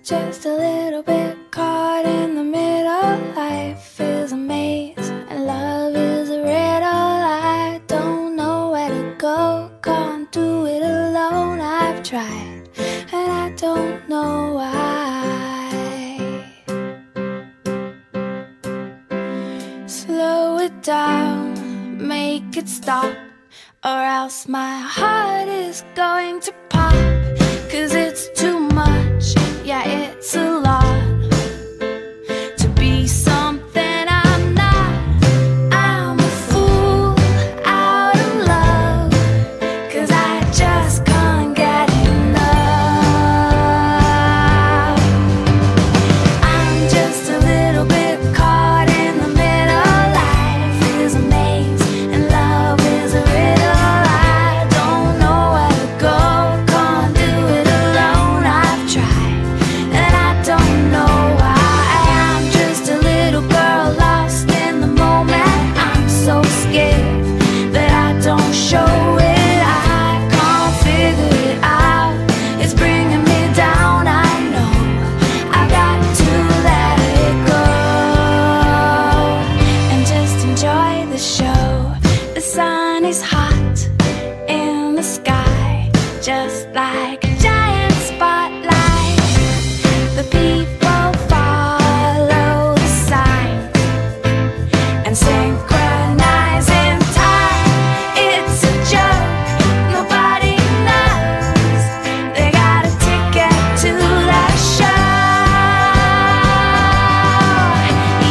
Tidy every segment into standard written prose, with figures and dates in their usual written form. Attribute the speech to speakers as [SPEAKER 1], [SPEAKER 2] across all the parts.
[SPEAKER 1] just a little bit caught in the middle. Life is a maze and love is a riddle. I don't know where to go, can't do it alone. I've tried and I don't know why. Slow it down, make it stop, or else my heart is going to pop. 'Cause it's too much, yeah, it's a lot to be something I'm not. I'm a fool out of love, 'cause I just can't get enough. I'm just a little bit caught in the middle. Life is a maze and love is a riddle. I don't know where to go, can't do it alone. I've tried and I don't know why. I'm just a little girl lost in the moment. I'm so scared that I don't show it. I can't figure it out, it's bringing me down. I know I've got to let it go and just enjoy the show. The sun is hot in the sky, just like a giant spotlight. The people follow the signs and synchronize in time. It's a joke, nobody knows they got a ticket to the show.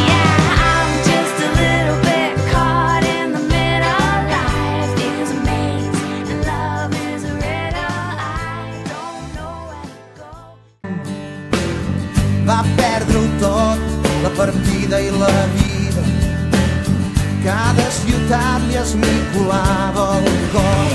[SPEAKER 1] Yeah, I'm just a little bit caught in the middle. Life is a maze and love is a riddle. I don't know where to go.
[SPEAKER 2] Va perdre-ho tot, la partida i la vida. Cada ciutat li esmicolava el cor.